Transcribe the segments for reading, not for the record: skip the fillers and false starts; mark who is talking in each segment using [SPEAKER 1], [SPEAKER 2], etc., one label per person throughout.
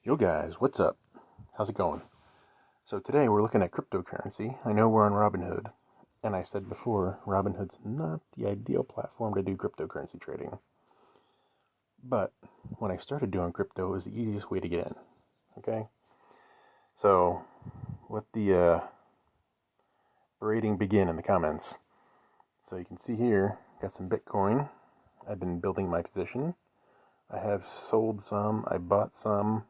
[SPEAKER 1] Yo guys, what's up? How's it going? So today we're looking at cryptocurrency. I know we're on Robinhood, and I said before, Robinhood's not the ideal platform to do cryptocurrency trading. But when I started doing crypto, it was the easiest way to get in. Okay? So let the berating begin in the comments. So you can see here, got some Bitcoin. I've been building my position. I have sold some, I bought some.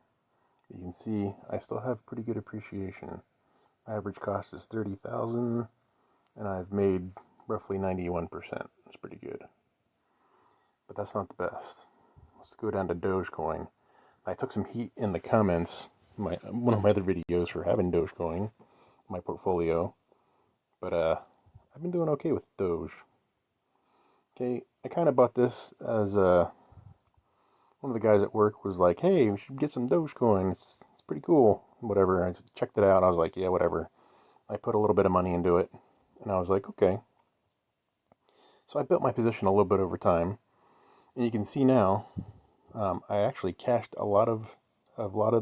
[SPEAKER 1] You can see I still have pretty good appreciation. My average cost is $30,000, and I've made roughly 91%. That's pretty good. But that's not the best. Let's go down to Dogecoin. I took some heat in the comments, one of my other videos, for having Dogecoin in my portfolio. But I've been doing okay with Doge. Okay, I kind of bought this as one of the guys at work was like, hey, we should get some Dogecoin. It's pretty cool. Whatever. I checked it out. And I was like, yeah, whatever. I put a little bit of money into it. And I was like, okay. So I built my position a little bit over time. And you can see now, I actually cashed a lot of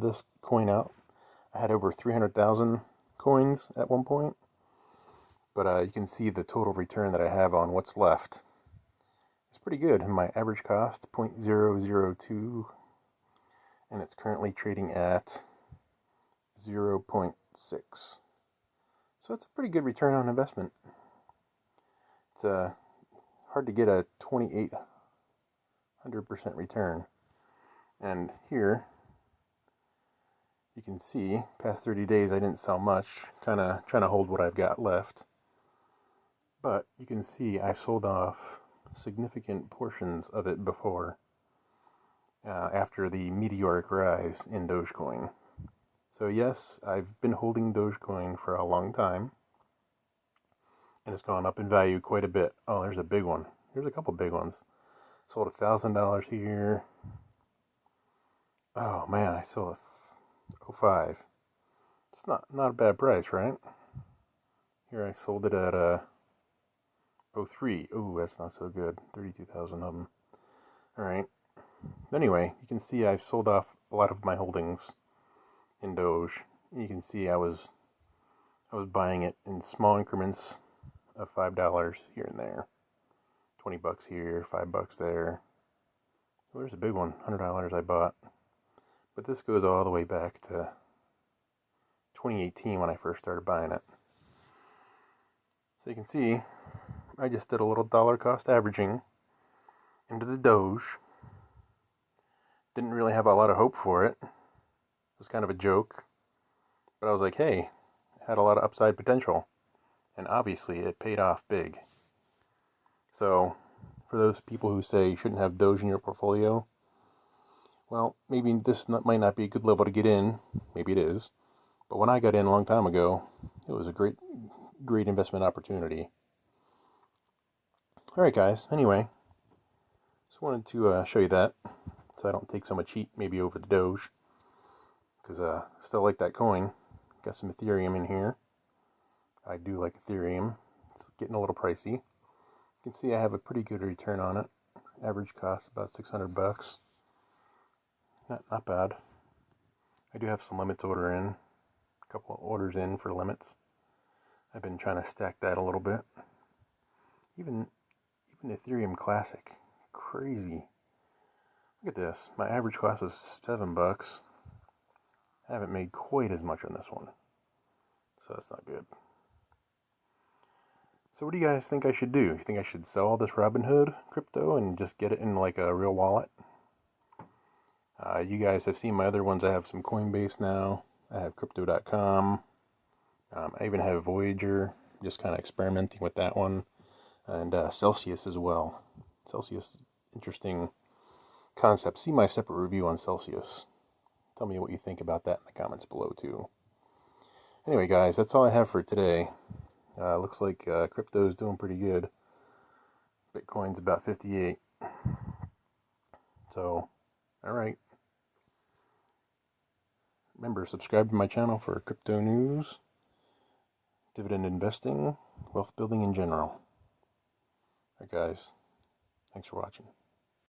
[SPEAKER 1] this coin out. I had over 300,000 coins at one point. But you can see the total return that I have on what's left. It's pretty good. And my average cost, 0.002. And it's currently trading at 0.6. So it's a pretty good return on investment. It's hard to get a 2,800% return. And here, you can see, past 30 days I didn't sell much, kind of trying to hold what I've got left. But you can see I've sold off significant portions of it before, after the meteoric rise in Dogecoin. So yes, I've been holding Dogecoin for a long time, and it's gone up in value quite a bit. Oh, there's a big one. There's a couple big ones. Sold $1,000 here. Oh man, I sold a 05. It's not a bad price, right? Here I sold it at 03. Ooh, that's not so good. 32,000 of them. All right. Anyway, you can see I've sold off a lot of my holdings in Doge. You can see I was buying it in small increments of $5 here and there. $20 here, $5 there. Well, there's a big one, $100 I bought. But this goes all the way back to 2018 when I first started buying it. So you can see I just did a little dollar cost averaging into the Doge. Didn't really have a lot of hope for it. It was kind of a joke. But I was like, hey, it had a lot of upside potential. And obviously it paid off big. So for those people who say you shouldn't have Doge in your portfolio, well, maybe this might not be a good level to get in. Maybe it is. But when I got in a long time ago, it was a great investment opportunity. Alright guys, anyway, just wanted to show you that, so I don't take so much heat maybe over the Doge, because I still like that coin. Got some Ethereum in here. I do like Ethereum. It's getting a little pricey. You can see I have a pretty good return on it. Average cost about $600. Not bad. I do have some limits order in. A couple of orders in for limits. I've been trying to stack that a little bit. Even Ethereum Classic. Crazy. Look at this. My average cost was $7. I haven't made quite as much on this one. So that's not good. So what do you guys think I should do? You think I should sell all this Robinhood crypto and just get it in like a real wallet? You guys have seen my other ones. I have some Coinbase now. I have crypto.com. I even have Voyager. Just kind of experimenting with that one. And Celsius as well. Celsius, interesting concept. See my separate review on Celsius. Tell me what you think about that in the comments below too. Anyway guys, that's all I have for today. Looks like crypto is doing pretty good. Bitcoin's about 58. So, alright. Remember, subscribe to my channel for crypto news, dividend investing, wealth building in general. Alright guys, thanks for watching.